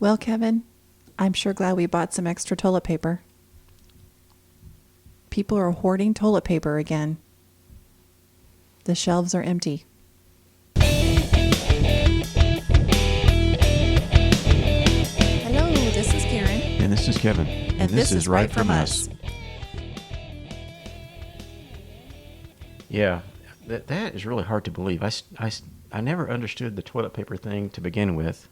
Well, Kevin, I'm sure glad we bought some extra toilet paper. People are hoarding toilet paper again. The shelves are empty. Hello, this is Karen. And this is Kevin. And this is Right From Us. Yeah, that is really hard to believe. I never understood the toilet paper thing to begin with.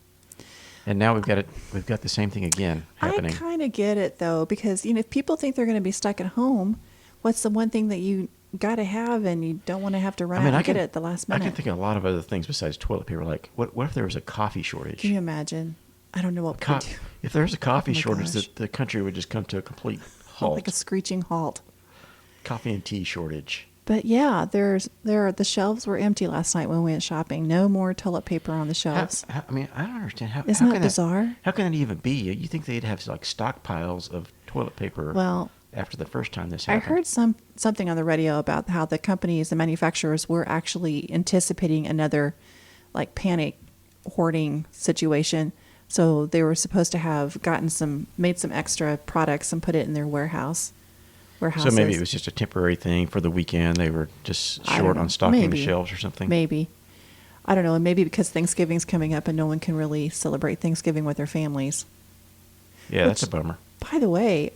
And now we've got the same thing again happening. I kind of get it, though, because, if people think they're going to be stuck at home, what's the one thing that you got to have and you don't want to have to run out and get it at the last minute? I can think of a lot of other things besides toilet paper. Like, what if there was a coffee shortage? Can you imagine? I don't know what we do. If there's a coffee shortage, gosh. the country would just come to a complete halt. Like a screeching halt. Coffee and tea shortage. But yeah, the shelves were empty last night when we went shopping. No more toilet paper on the shelves. I don't understand how. Isn't how that can bizarre? How can that even be? You think they'd have like stockpiles of toilet paper? Well, after the first time this I happened. heard something on the radio about how the companies, the manufacturers, were actually anticipating another like panic hoarding situation. So they were supposed to have made some extra products and put it in their warehouses. So maybe it was just a temporary thing for the weekend. They were just short on stocking the shelves or something. Maybe. I don't know. And maybe because Thanksgiving's coming up and no one can really celebrate Thanksgiving with their families. Yeah, that's a bummer. By the way,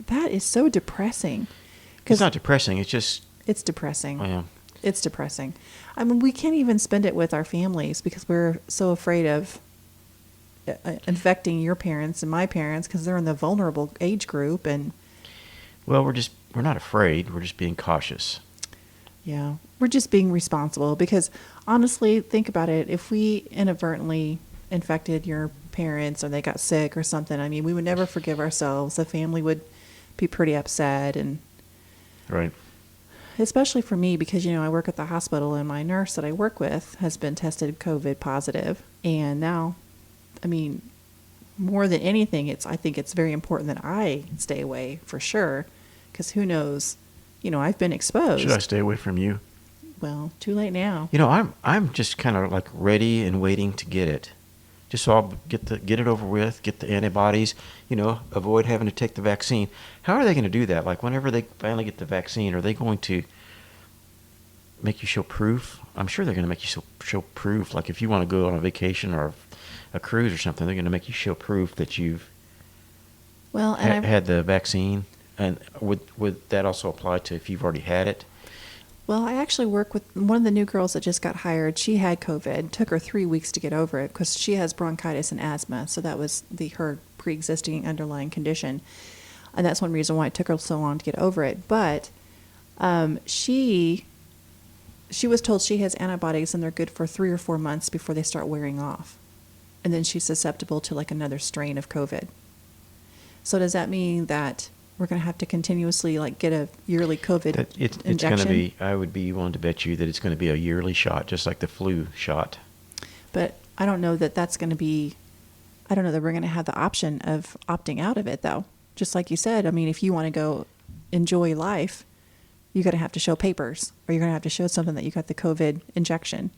that is so depressing. It's not depressing. It's just... It's depressing. Oh, yeah. It's depressing. We can't even spend it with our families because we're so afraid of infecting your parents and my parents because they're in the vulnerable age group. And well, we're not afraid. We're just being cautious. Yeah, we're just being responsible because honestly, think about it. If we inadvertently infected your parents or they got sick or something, we would never forgive ourselves. The family would be pretty upset. And right. Especially for me because, I work at the hospital and my nurse that I work with has been tested COVID positive. And now, more than anything, I think it's very important that I stay away for sure because who knows, I've been exposed. Should I stay away from you? Well, too late now. I'm just kind of like ready and waiting to get it. Just so I'll get it over with, get the antibodies, avoid having to take the vaccine. How are they going to do that? Like whenever they finally get the vaccine, are they going to make you show proof? I'm sure they're going to make you show proof. Like if you want to go on a vacation or a cruise or something, they're going to make you show proof that you've had the vaccine. And would that also apply to if you've already had it? Well, I actually work with one of the new girls that just got hired. She had COVID. It took her 3 weeks to get over it because she has bronchitis and asthma. So that was her pre-existing underlying condition. And that's one reason why it took her so long to get over it. But she was told she has antibodies and they're good for 3 or 4 months before they start wearing off. And then she's susceptible to like another strain of COVID. So does that mean that we're going to have to continuously get a yearly COVID injection? It's going to be, I would be willing to bet you that it's going to be a yearly shot, just like the flu shot. But I don't know that that's going to be, I don't know that we're going to have the option of opting out of it though. Just like you said, if you want to go enjoy life, you're going to have to show papers or you're going to have to show something that you got the COVID injection.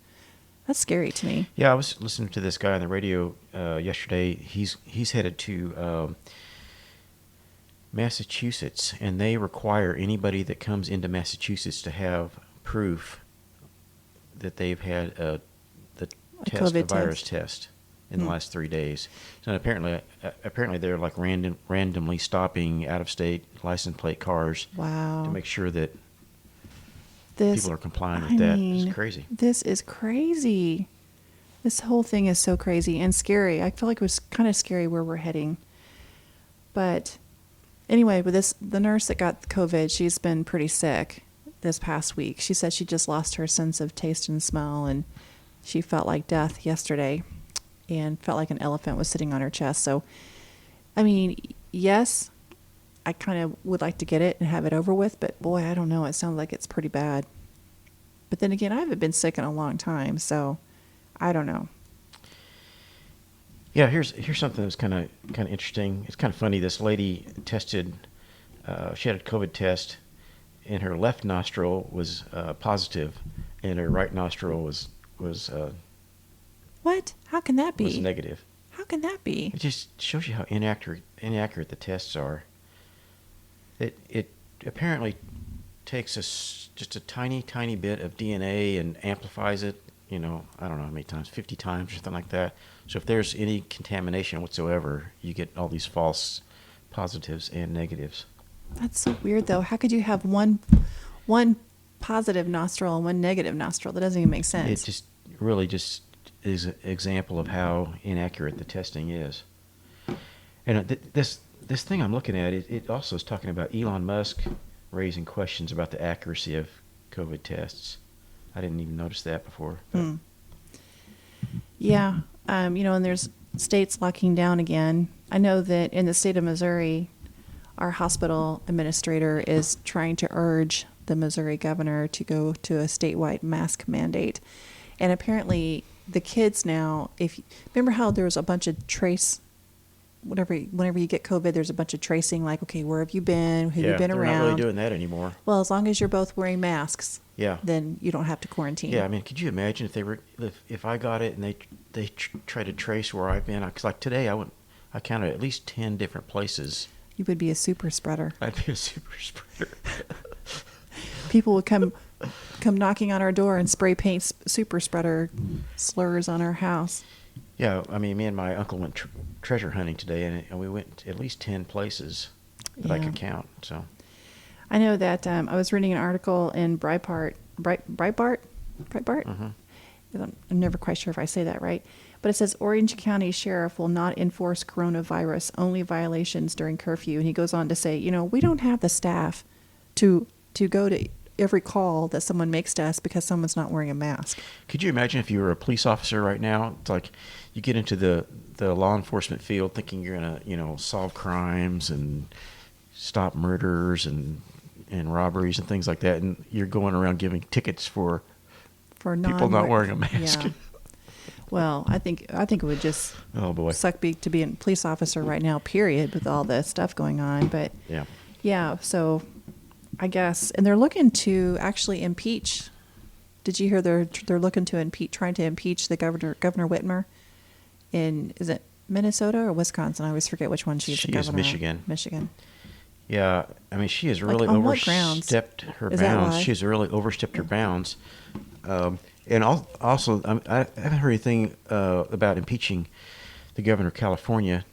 That's scary to me. Yeah, I was listening to this guy on the radio yesterday. He's headed to Massachusetts, and they require anybody that comes into Massachusetts to have proof that they've had the virus test in the last 3 days. So apparently they're like randomly stopping out-of-state license plate cars. Wow. To make sure that people are complying with that. It's crazy. This is crazy. This whole thing is so crazy and scary. I feel like it was kind of scary where we're heading. But anyway, with the nurse that got COVID, she's been pretty sick this past week. She said she just lost her sense of taste and smell, and she felt like death yesterday and felt like an elephant was sitting on her chest. So, yes, I kind of would like to get it and have it over with, but boy, I don't know. It sounds like it's pretty bad. But then again, I haven't been sick in a long time, so I don't know. Yeah, here's something that's kind of interesting. It's kind of funny. This lady tested. She had a COVID test, and her left nostril was positive, and her right nostril was What? How can that be? Was negative. How can that be? It just shows you how inaccurate the tests are. It apparently takes just a tiny bit of DNA and amplifies it. I don't know how many times, 50 times or something like that. So if there's any contamination whatsoever, you get all these false positives and negatives. That's so weird, though. How could you have one positive nostril and one negative nostril? That doesn't even make sense. It just really just is an example of how inaccurate the testing is. And this thing I'm looking at, it also is talking about Elon Musk raising questions about the accuracy of COVID tests. I didn't even notice that before. Yeah. And there's states locking down again. I know that in the state of Missouri, our hospital administrator is trying to urge the Missouri governor to go to a statewide mask mandate. And apparently the kids now, remember how there was a bunch of whenever you get COVID, there's a bunch of tracing, like, okay, where have you been? Who have you been they're around? not really doing that anymore. Well, as long as you're both wearing masks, Yeah. then you don't have to quarantine. Yeah, I mean, could you imagine if I got it and they try to trace where I've been? Because like today, I counted at least 10 different places. You would be a super spreader. I'd be a super spreader. People would come knocking on our door and spray paint super spreader slurs on our house. Yeah, I mean, me and my uncle went treasure hunting today, and we went at least 10 places that I could count. So, I know that I was reading an article in Breitbart. Mm-hmm. I'm never quite sure if I say that right, but it says Orange County Sheriff will not enforce coronavirus only violations during curfew, and he goes on to say, we don't have the staff to go to every call that someone makes to us because someone's not wearing a mask. Could you imagine if you were a police officer right now? It's like you get into the law enforcement field thinking you're gonna solve crimes and stop murders and robberies and things like that, and you're going around giving tickets for people not wearing a mask. Yeah. Well, I think it would just suck to be a police officer right now, period, with all the stuff going on. But yeah, so I guess, and they're looking to actually impeach. Did you hear they're looking to trying to impeach the Governor Whitmer is it Minnesota or Wisconsin? I always forget which one she's the governor. Michigan. Yeah, I mean, she has really overstepped her bounds. She has really overstepped her bounds. And also, I haven't heard anything about impeaching the governor of California,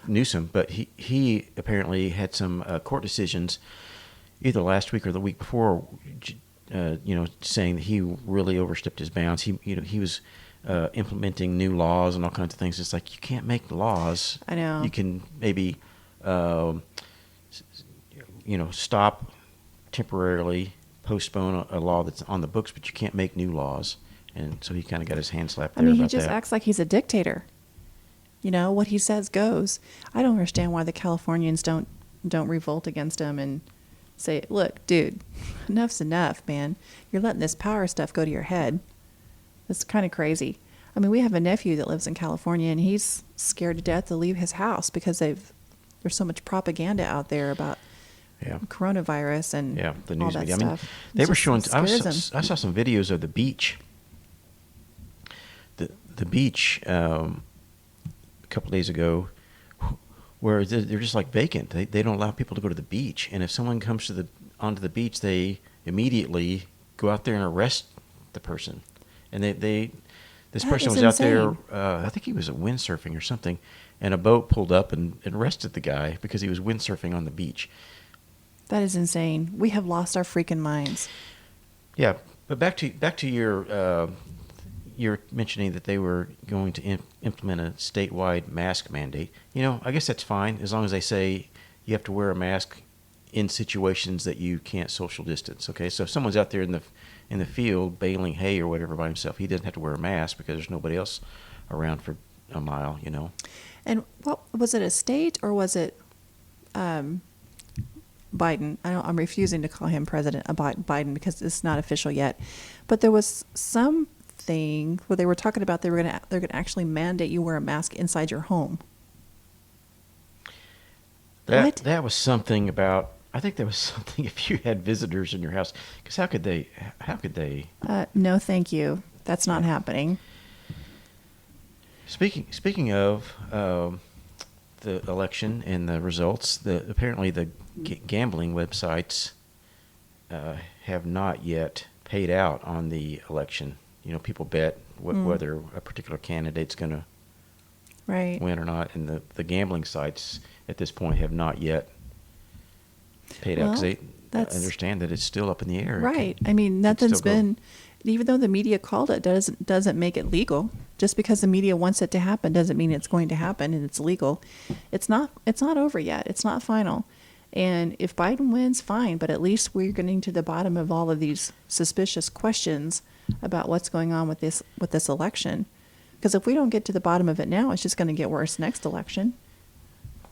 Newsom, but he apparently had some court decisions either last week or the week before, saying that he really overstepped his bounds. He was implementing new laws and all kinds of things. It's like you can't make laws. I know. You can maybe stop temporarily, postpone a law that's on the books, but you can't make new laws. And so he kind of got his hand slapped there. He just acts like he's a dictator. What he says goes. I don't understand why the Californians don't revolt against him and say, look, dude, enough's enough, man. You're letting this power stuff go to your head. It's kind of crazy. I mean, we have a nephew that lives in California, and he's scared to death to leave his house because there's so much propaganda out there about coronavirus and the news all that media. stuff. I mean, they were showing. I saw some videos of the beach. The beach a couple of days ago, where they're just like vacant. They don't allow people to go to the beach, and if someone comes onto the beach, they immediately go out there and arrest the person. And this person was out there. I think he was windsurfing or something, and a boat pulled up and arrested the guy because he was windsurfing on the beach. That is insane. We have lost our freaking minds. Yeah, but back to your you're mentioning that they were going to implement a statewide mask mandate. I guess that's fine as long as they say you have to wear a mask in situations that you can't social distance. Okay, so if someone's out there in the field baling hay or whatever by himself, he doesn't have to wear a mask because there's nobody else around for a mile. And what was it, a state or was it Biden? I'm refusing to call him President Biden because it's not official yet. But there was something where they were talking about they're going to actually mandate you wear a mask inside your home. That was something about. I think there was something if you had visitors in your house, because how could they? No, thank you. That's not happening. Speaking of the election and the results, apparently the gambling websites have not yet paid out on the election. You know, people bet whether a particular candidate's going to Right. win or not, and the gambling sites at this point have not yet paid out because Well, they that's understand that it's still up in the air. right. I mean, It could nothing's still go. been, even though the media called it, doesn't make it legal. Just because the media wants it to happen doesn't mean it's going to happen and it's legal. It's not over yet. It's not final. And if Biden wins, fine, but at least we're getting to the bottom of all of these suspicious questions about what's going on with this election. Because if we don't get to the bottom of it now, it's just going to get worse next election.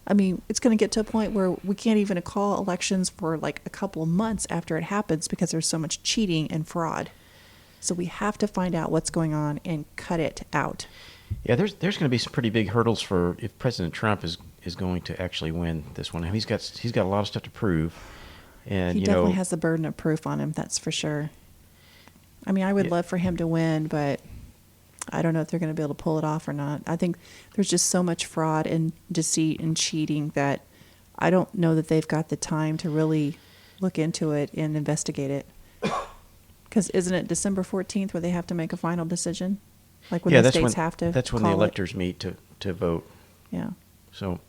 I mean, it's going to get to a point where we can't even call elections for like a couple of months after it happens because there's so much cheating and fraud. So we have to find out what's going on and cut it out. Yeah, there's going to be some pretty big hurdles for if President Trump is going to actually win this one. I mean, he's got a lot of stuff to prove, and He you definitely know, has the burden of proof on him, that's for sure. I mean, I would love for him to win, but I don't know if they're going to be able to pull it off or not. I think there's just so much fraud and deceit and cheating that I don't know that they've got the time to really look into it and investigate it. Because isn't it December 14th where they have to make a final decision? Like when the states have to that's when the call it? electors meet to vote. Yeah. So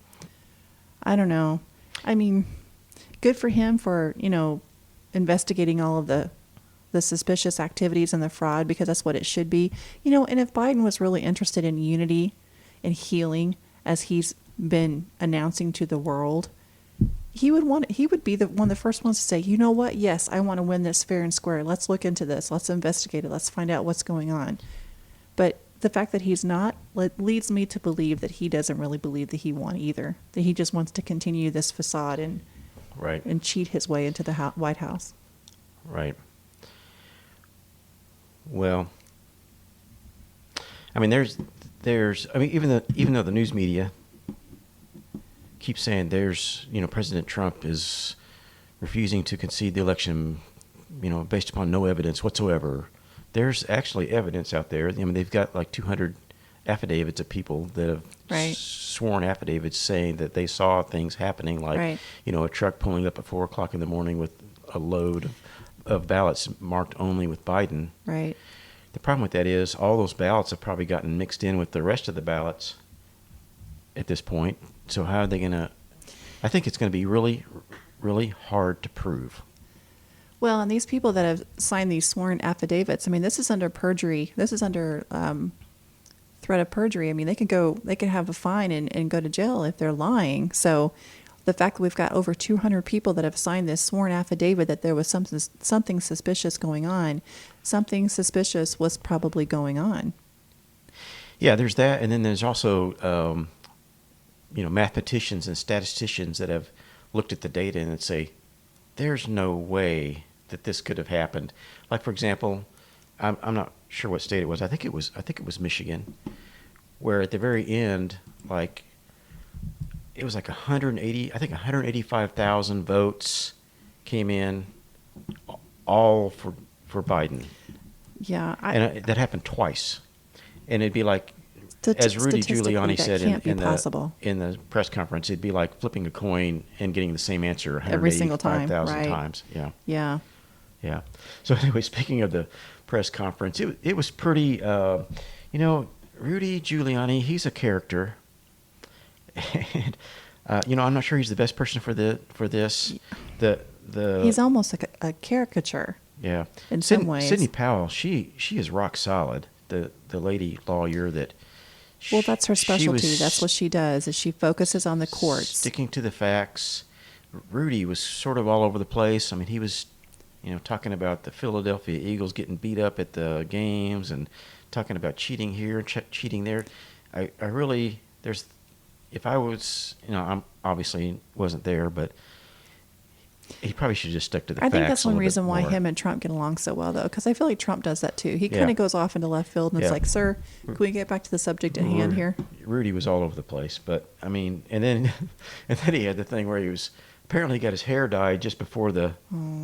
I don't know. I mean, good for him for, investigating all of the suspicious activities and the fraud, because that's what it should be. And if Biden was really interested in unity and healing, as he's been announcing to the world, he would be one of the first ones to say, you know what? Yes, I want to win this fair and square. Let's look into this. Let's investigate it. Let's find out what's going on. But the fact that he's not leads me to believe that he doesn't really believe that he won either. That he just wants to continue this facade and right, and cheat his way into the White House. right. Well, I mean, I mean, even though the news media keeps saying President Trump is refusing to concede the election, based upon no evidence whatsoever. There's actually evidence out there. I mean, they've got like 200 affidavits of people that have Right. sworn affidavits saying that they saw things happening, like Right. A truck pulling up at 4 o'clock in the morning with a load of ballots marked only with Biden. Right. The problem with that is all those ballots have probably gotten mixed in with the rest of the ballots at this point. So how are they going to? I think it's going to be really, really hard to prove. Well, and these people that have signed these sworn affidavits, I mean, this is under perjury. This is under threat of perjury. I mean, they could have a fine and go to jail if they're lying. So the fact that we've got over 200 people that have signed this sworn affidavit that there was something suspicious going on, something suspicious was probably going on. Yeah, there's that, and then there's also mathematicians and statisticians that have looked at the data and say, there's no way that this could have happened. Like, for example, I'm not sure what state it was. I think it was Michigan, where at the very end, like, it was like 185,000 votes came in, all for Biden. Yeah, And that happened twice. And it'd be like, as Rudy Giuliani said in the press conference, it'd be like flipping a coin and getting the same answer every single time, 185,000 right? times. Yeah. Yeah. Yeah. So anyway, speaking of the press conference, it was pretty, Rudy Giuliani, he's a character. And, I'm not sure he's the best person for this. He's almost like a caricature. Yeah. In some ways. Sidney Powell, she is rock solid. The lady lawyer that. Well, that's her specialty. Was that's what she does. Is she focuses on the courts, sticking to the facts. Rudy was sort of all over the place. I mean, he was, talking about the Philadelphia Eagles getting beat up at the games and talking about cheating here and cheating there. I really, if I was, I'm obviously wasn't there, but he probably should have just stuck to the facts. I think that's a one little reason bit why more. him and Trump get along so well, though, because I feel like Trump does that too. He kind Yeah. of goes off into left field and it's Yeah. like, "Sir, can we get back to the subject at hand here?" Rudy was all over the place, but I mean, and then he had the thing where he was apparently he got his hair dyed just before the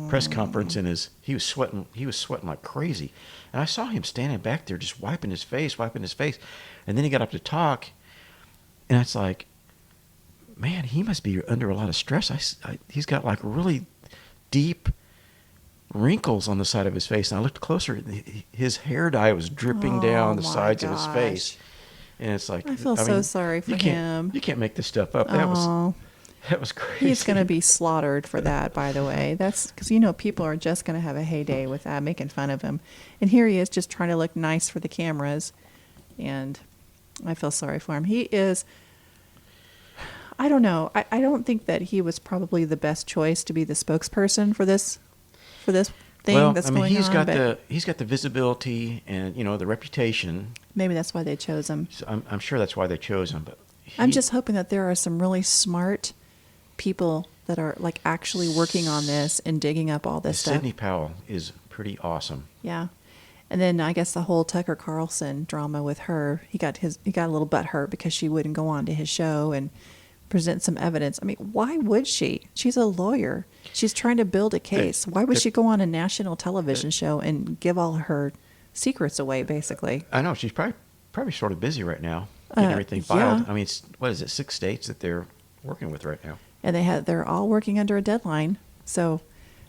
press conference, and he was sweating. He was sweating like crazy, and I saw him standing back there just wiping his face, and then he got up to talk, and it's like, man, he must be under a lot of stress. He's got like really deep wrinkles on the side of his face, and I looked closer. His hair dye was dripping down the sides of his face, and it's like, I feel so sorry for him. You can't make this stuff up. That was crazy. He's going to be slaughtered for that, by the way. That's because, people are just going to have a heyday with that, making fun of him. And here he is just trying to look nice for the cameras. And I feel sorry for him. He is, I don't know. I don't think that he was probably the best choice to be the spokesperson for this thing that's going on. He's got the visibility and, the reputation. Maybe that's why they chose him. So I'm sure that's why they chose him. But I'm just hoping that there are some really smart people that are like actually working on this and digging up all this stuff. Sidney Powell is pretty awesome. Yeah. And then I guess the whole Tucker Carlson drama with her, he got a little butthurt because she wouldn't go on to his show and present some evidence. I mean, why would she? She's a lawyer. She's trying to build a case. Why would she go on a national television show and give all her secrets away, basically? I know. She's probably sort of busy right now getting everything filed. Yeah. I mean, what is it, 6 states that they're working with right now? And they're all working under a deadline. So,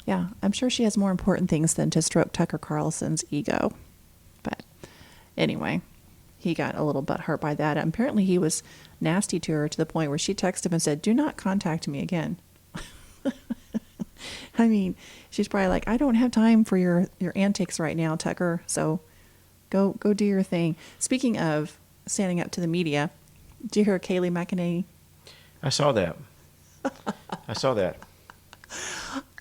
yeah, I'm sure she has more important things than to stroke Tucker Carlson's ego. But anyway, he got a little butthurt by that. Apparently he was nasty to her to the point where she texted him and said, "Do not contact me again." I mean, she's probably like, "I don't have time for your antics right now, Tucker. So go do your thing." Speaking of standing up to the media, did you hear Kayleigh McEnany? I saw that.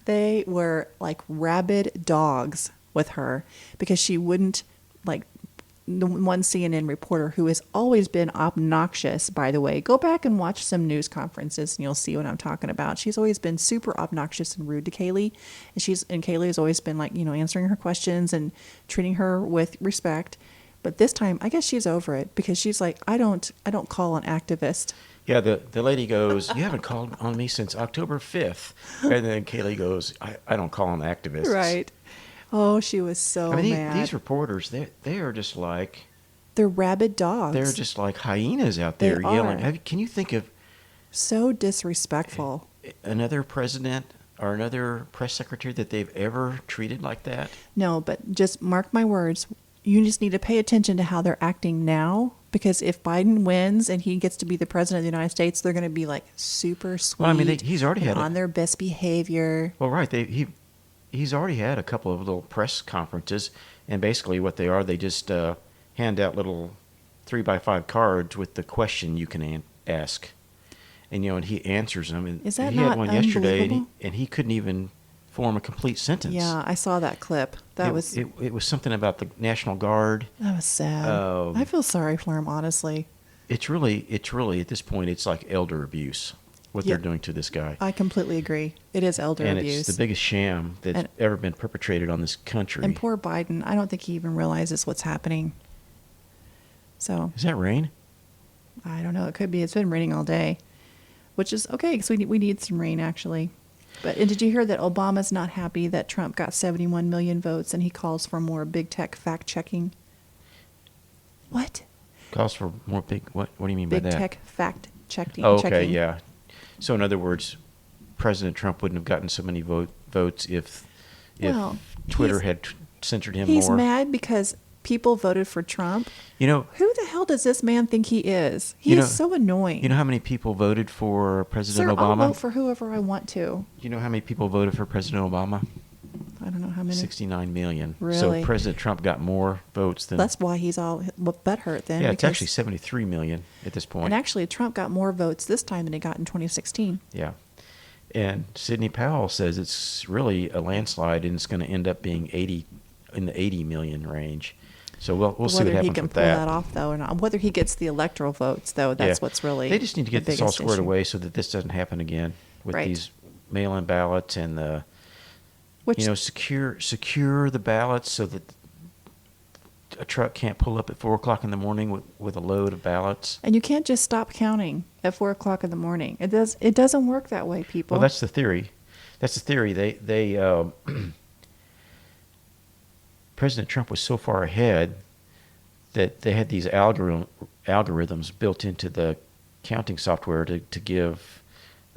They were like rabid dogs with her because she wouldn't, like, the one CNN reporter who has always been obnoxious, by the way. Go back and watch some news conferences and you'll see what I'm talking about. She's always been super obnoxious and rude to Kayleigh. And Kayleigh has always been, like, answering her questions and treating her with respect. But this time, I guess she's over it because she's like, I don't call an activist. Yeah, the lady goes, "You haven't called on me since October 5th." And then Kayleigh goes, I don't call on activists. Right. Oh, she was so mad. These reporters, they are just like... They're rabid dogs. They're just like hyenas out there yelling. Can you think of... So disrespectful. Another president or another press secretary that they've ever treated like that? No, but just mark my words. You just need to pay attention to how they're acting now, because if Biden wins and he gets to be the president of the United States, they're going to be like super sweet. Well, I mean, he's already had on their best behavior. Well, right. He's already had a couple of little press conferences, and basically what they are, they just hand out little 3x5 cards with the question you can ask, and and he answers them. And is that he not had one yesterday, unbelievable? and he couldn't even form a complete sentence. Yeah, I saw that clip. It was something about the National Guard. That was sad. I feel sorry for him, honestly. It's really at this point, it's like elder abuse what they're doing to this guy. I completely agree. It is elder abuse. And it's the biggest sham that's ever been perpetrated on this country. And poor Biden, I don't think he even realizes what's happening. So is that rain? I don't know. It could be. It's been raining all day, which is okay because we need some rain, actually. And did you hear that Obama's not happy that Trump got 71 million votes and he calls for more big tech fact checking? What? Calls for more what do you mean by that? Big tech fact checking. Oh, okay, yeah. So in other words, President Trump wouldn't have gotten so many votes if Twitter had censored him more. He's mad because people voted for Trump. Who the hell does this man think he is? He is so annoying. You know how many people voted for President Obama? I'll vote for whoever I want to. You know how many people voted for President Obama? I don't know how many. 69 million. Really? So President Trump got more votes than... That's why he's all butthurt then. Yeah, it's actually 73 million at this point. And actually, Trump got more votes this time than he got in 2016. Yeah. And Sidney Powell says it's really a landslide and it's going to end up being in the 80 million range. So we'll see what happens with that. Whether he can pull that off, though, or not. Whether he gets the electoral votes, though, that's what's really They just need to get this all squared issue. away so that this doesn't happen again with Right. these mail-in ballots and the... secure the ballots so that a truck can't pull up at 4 o'clock in the morning with a load of ballots. And you can't just stop counting at 4 o'clock in the morning. It doesn't work that way, people. Well, that's the theory. That's the theory. President Trump was so far ahead that they had these algorithms built into the counting software to give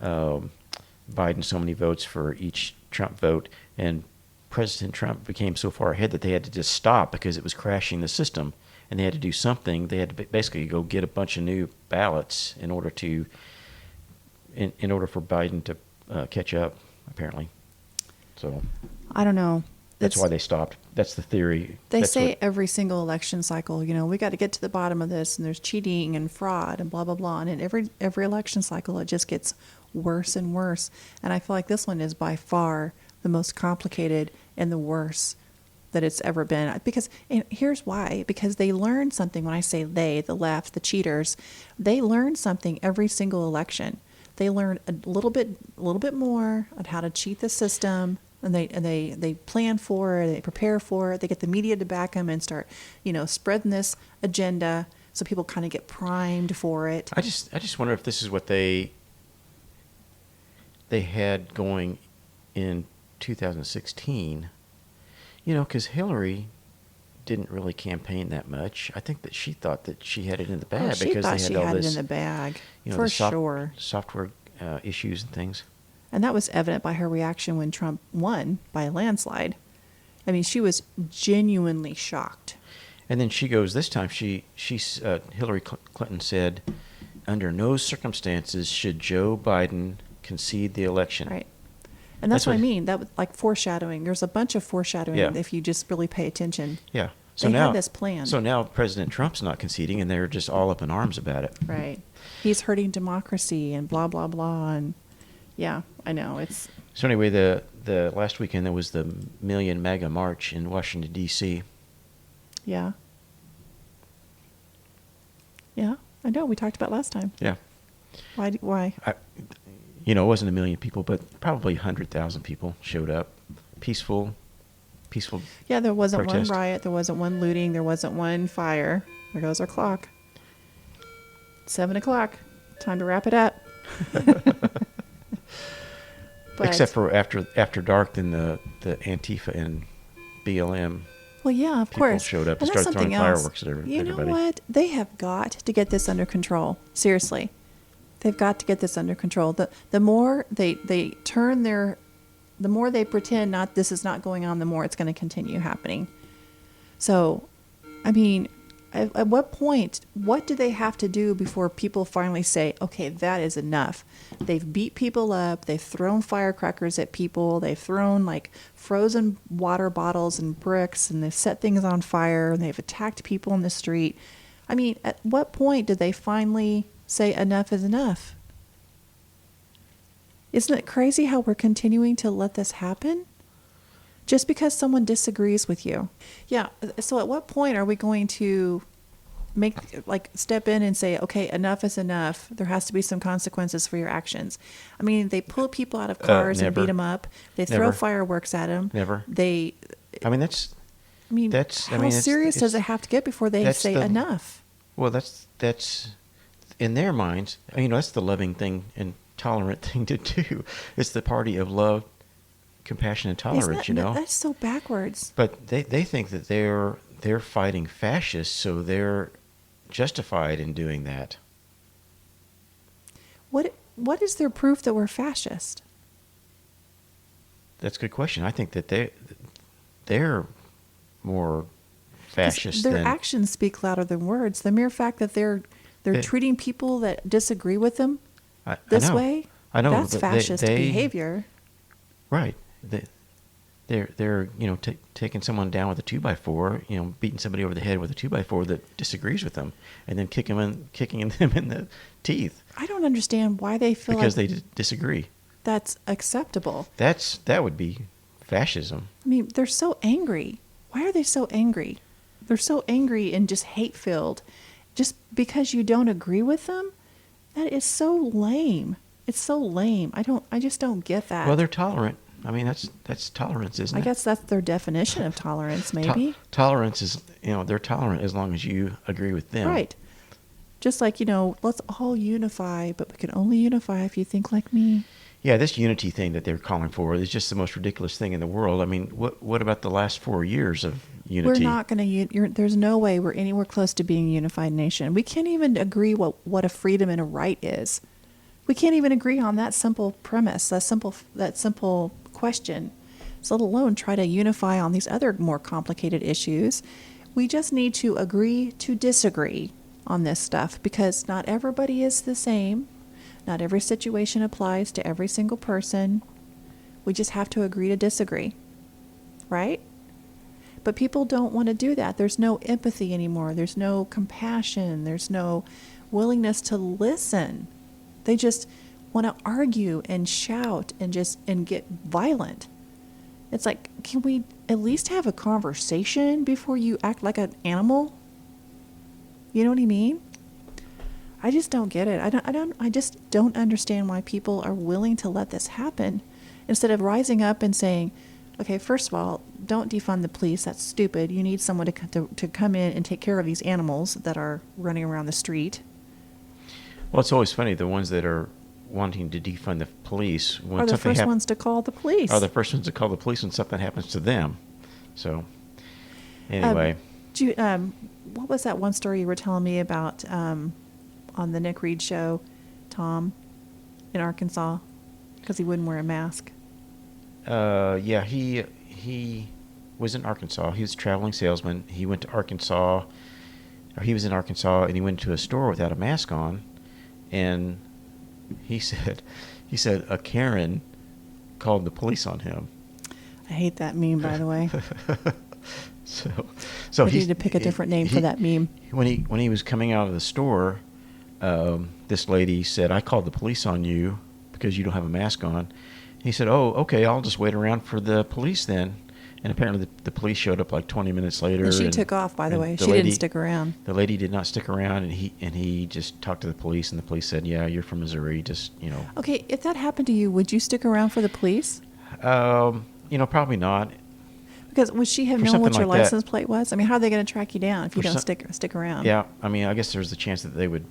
Biden so many votes for each Trump vote, and President Trump became so far ahead that they had to just stop because it was crashing the system, and they had to do something. They had to basically go get a bunch of new ballots in order for Biden to catch up, apparently. So I don't know. That's why they stopped. That's the theory. They say every single election cycle, we got to get to the bottom of this, and there's cheating and fraud and blah, blah, blah. And in every election cycle, it just gets worse and worse. And I feel like this one is by far the most complicated and the worst that it's ever been. And here's why. Because they learn something. When I say they, the left, the cheaters, they learn something every single election. They learn a little bit more on how to cheat the system. And they plan for it, they prepare for it, they get the media to back them and start, spreading this agenda so people kind of get primed for it. I just wonder if this is what they had going in 2016, because Hillary didn't really campaign that much. I think that she thought that she had it in the bag because they had all this, it in the bag, for sure. Software issues and things. And that was evident by her reaction when Trump won by a landslide. I mean, she was genuinely shocked. And then she goes, this time Hillary Clinton said, under no circumstances should Joe Biden concede the election. Right. And that's what I mean. That was like foreshadowing. There's a bunch of foreshadowing if you just really pay attention. Yeah. So they had this plan. So now President Trump's not conceding, and they're just all up in arms about it. Right. He's hurting democracy and blah, blah, blah. And yeah, I know. So anyway, the last weekend there was the Million MAGA March in Washington, D.C. Yeah. Yeah, I know. We talked about last time. Yeah. Why? It wasn't 1 million people, but probably 100,000 people showed up. Peaceful Yeah, there wasn't protest. one riot. There wasn't one looting. There wasn't one fire. There goes our clock. 7 o'clock. Time to wrap it up. Except for after dark, then the Antifa and BLM. Well, yeah, of people course. showed up and that's started throwing something else. fireworks at everybody. You know what? They have got to get this under control. Seriously. They've got to get this under control. The more they the more they pretend this is not going on, the more it's going to continue happening. So, I mean, at what point, what do they have to do before people finally say, okay, that is enough? They've beat people up. They've thrown firecrackers at people. They've thrown like frozen water bottles and bricks, and they've set things on fire, and they've attacked people in the street. I mean, at what point do they finally say enough is enough? Isn't it crazy how we're continuing to let this happen? Just because someone disagrees with you. Yeah. So at what point are we going to step in and say, okay, enough is enough. There has to be some consequences for your actions. I mean, they pull people out of cars and beat them up. They throw fireworks at them. Never. How serious does it have to get before they say enough? Well, that's in their minds. That's the loving thing and tolerant thing to do. It's the party of love, compassion, and tolerance. That's so backwards. But they think that they're fighting fascists, so they're justified in doing that. What is their proof that we're fascist? That's a good question. I think that they're more fascist. Their actions speak louder than words. The mere fact that they're treating people that disagree with them this way, that's fascist behavior. Right. They're taking someone down with a 2x4, beating somebody over the head with a 2x4 that disagrees with them, and then kicking them in the teeth. I don't understand why they feel because they disagree. That's acceptable. That would be fascism. I mean, they're so angry. Why are they so angry? They're so angry and just hate-filled, just because you don't agree with them. That is so lame. It's so lame. I just don't get that. Well, they're tolerant. I mean, that's tolerance, isn't I it? guess that's their definition of tolerance, maybe. Tolerance is, they're tolerant as long as you agree with them. Right. Just like, let's all unify, but we can only unify if you think like me. Yeah, this unity thing that they're calling for is just the most ridiculous thing in the world. I mean, what about the last 4 years of unity? We're not going to, there's no way we're anywhere close to being a unified nation. We can't even agree what a freedom and a right is. We can't even agree on that simple premise, that simple question. So let alone try to unify on these other more complicated issues. We just need to agree to disagree on this stuff because not everybody is the same. Not every situation applies to every single person. We just have to agree to disagree, right? But people don't want to do that. There's no empathy anymore. There's no compassion. There's no willingness to listen. They just want to argue and shout and get violent. It's like, can we at least have a conversation before you act like an animal? You know what I mean? I just don't get it. I just don't understand why people are willing to let this happen instead of rising up and saying, okay, first of all, don't defund the police. That's stupid. You need someone to come in and take care of these animals that are running around the street. Well, it's always funny. The ones that are wanting to defund the police when Are the something first ones to call the police. are the first ones to call the police when something happens to them. So, anyway. What was that one story you were telling me about on the Nick Reed show, Tom, in Arkansas, because he wouldn't wear a mask? Yeah, he was in Arkansas. He was a traveling salesman. He went to Arkansas, or he was in Arkansas, and he went to a store without a mask on, and he said a Karen called the police on him. I hate that meme, by the way. So we need to pick a different name for that meme. When he was coming out of the store, this lady said, "I called the police on you because you don't have a mask on." He said, "Oh, okay, I'll just wait around for the police then." And apparently the police showed up like 20 minutes later. And she took off, by the way. She didn't stick around. The lady did not stick around, and he just talked to the police, and the police said, "Yeah, you're from Missouri, just, Okay, if that happened to you, would you stick around for the police? Probably not. Because would she have For known what something your like that. license plate was? I mean, how are they going to track you down if you For don't some- stick around? Yeah, I mean, I guess there's the chance that they would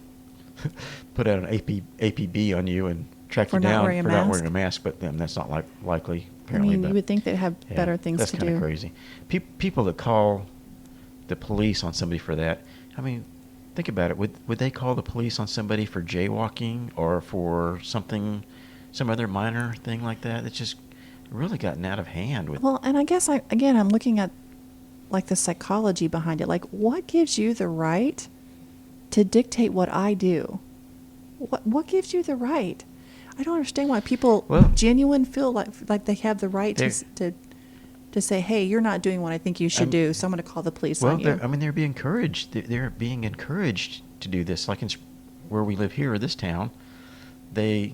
put out an APB on you and track For you not down wearing a for not mask? wearing a mask, but that's not likely, I apparently. mean, but, you would think they'd have yeah, better things that's to kind do. of crazy. People that call the police on somebody for that, I mean, think about it. Would they call the police on somebody for jaywalking or for some other minor thing like that? It's just really gotten out of hand with. Well, and I guess I'm looking at like the psychology behind it. Like, what gives you the right to dictate what I do? What gives you the right? I don't understand why people genuine feel like they have the right to say, "Hey, you're not doing what I think you should do, so I'm going to call the police on you." I mean, they're being encouraged. They're being encouraged to do this. Like where we live here, this town, they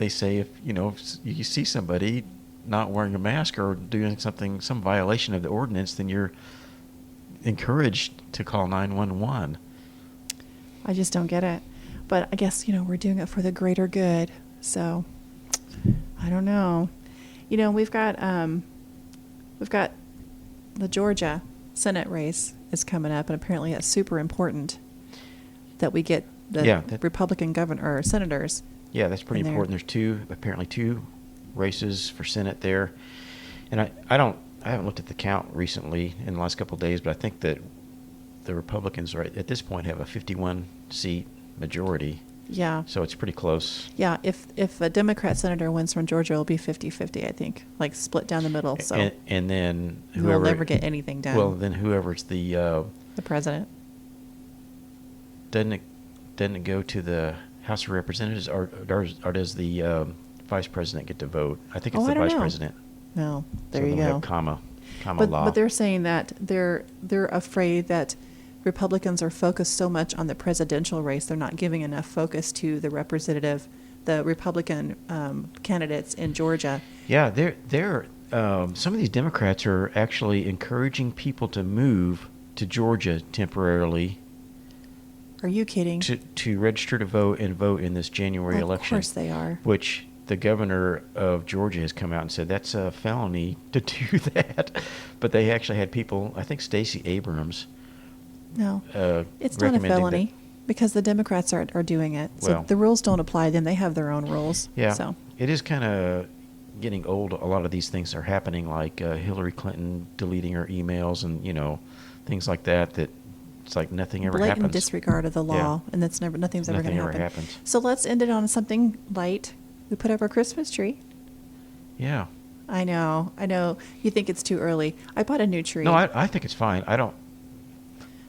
say if you see somebody not wearing a mask or doing some violation of the ordinance, then you're encouraged to call 911. I just don't get it. But I guess, we're doing it for the greater good. So I don't know. We've got the Georgia Senate race is coming up, and apparently it's super important that we get the Republican governor or senators. Yeah, that's pretty in there. important. There's apparently two races for Senate there. And I haven't looked at the count recently in the last couple of days, but I think that the Republicans right at this point have a 51 seat majority. Yeah. So it's pretty close. Yeah, if a Democrat senator wins from Georgia, it'll be 50-50, I think, like split down the middle. So and then we'll never get anything done. Well, then whoever's the president. Doesn't it go to the House of Representatives, or does the vice president get to vote? I think it's the vice president. No, there so you then go. We have comma law. But they're saying that they're afraid that Republicans are focused so much on the presidential race, they're not giving enough focus to the Republican candidates in Georgia. Yeah, they're some of these Democrats are actually encouraging people to move to Georgia temporarily. Are you kidding? To register to vote and vote in this January election. Of course they are. Which the governor of Georgia has come out and said that's a felony to do that. But they actually had people, I think Stacey Abrams, No, it's not a recommending felony because the Democrats are doing it. So Well- the rules don't apply to them. They have their own rules. Yeah, So it is kind of getting old. A lot of these things are happening, like Hillary Clinton deleting her emails and things like that. That it's like nothing ever blatant happens. disregard of the law, Yeah. and that's nothing's ever going Nothing to ever happen. happens. So let's end it on something light. We put up our Christmas tree. Yeah. I know. You think it's too early. I bought a new tree. No, I think it's fine. I don't.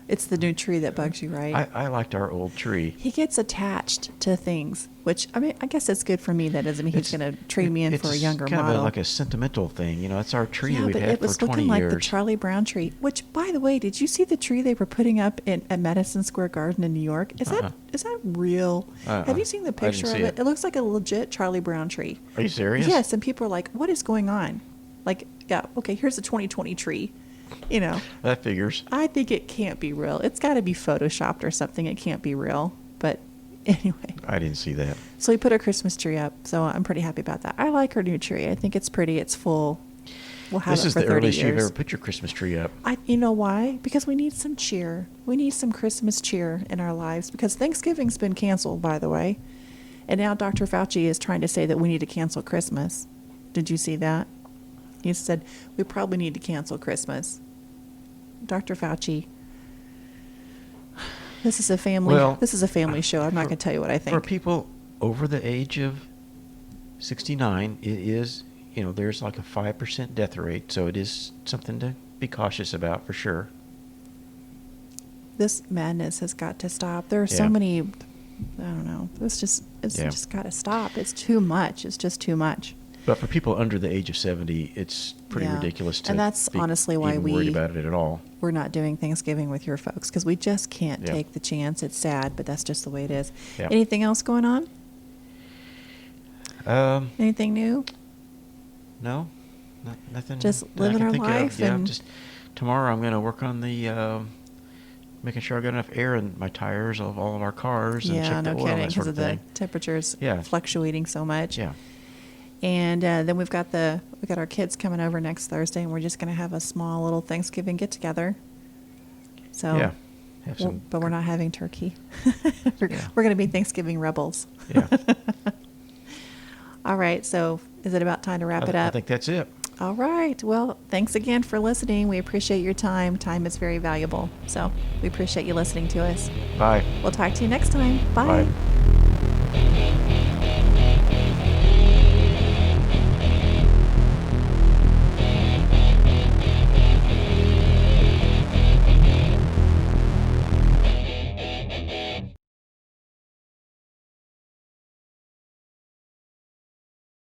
It's the new tree that bugs you, right? I liked our old tree. He gets attached to things, which I guess it's good for me. That doesn't mean he's going to trade me in for a younger It's kind model. of like a sentimental thing. It's our tree yeah, that we've but had it was for 20 looking years. like the Charlie Brown tree. Which, by the way, did you see the tree they were putting up at Madison Square Garden in New York? Is that real? Have you seen the I didn't picture of see it? It looks like a legit Charlie Brown tree. Are you serious? Yes, and people are like, "What is going on?" Like, yeah, okay, here's the 2020 tree. That figures. I think it can't be real. It's got to be photoshopped or something. It can't be real. But anyway. I didn't see that. So we put our Christmas tree up. So I'm pretty happy about that. I like our new tree. I think it's pretty. It's full. We'll have This it is for the 30 earliest you've years. ever put your Christmas tree up. You know why? Because we need some cheer. We need some Christmas cheer in our lives. Because Thanksgiving's been canceled, by the way. And now Dr. Fauci is trying to say that we need to cancel Christmas. Did you see that? He said, we probably need to cancel Christmas. Dr. Fauci, this is a family show. I'm not going to tell you what I think. For people over the age of 69, it is, there's like a 5% death rate. So it is something to be cautious about for sure. This madness has got to stop. There are so Yeah. many, I don't know. It's just got to stop. It's too much. It's just too much. But for people under the age of 70, it's pretty Yeah. ridiculous to And that's be honestly why even worried about it at all. we're not doing Thanksgiving with your folks because we just can't Yeah. take the chance. It's sad, but that's just the way it is. Yeah. Anything else going on? Anything new? No, nothing. Just that I living can our think of. life Yeah, and- just tomorrow I'm going to work on the making sure I got enough air in my tires of all of our cars and Yeah, check no the oil kidding, and that because sort of of the thing. temperatures Yeah. fluctuating so much. Yeah. And then we got our kids coming over next Thursday, and we're just going to have a small little Thanksgiving get together. So, Yeah. Have some. but we're not having turkey. we're Yeah. going to be Thanksgiving rebels. Yeah. All right. So, is it about time to wrap it I up? think that's it. All right. Well, thanks again for listening. We appreciate your time. Time is very valuable. So, we appreciate you listening to us. Bye. We'll talk to you next time. Bye.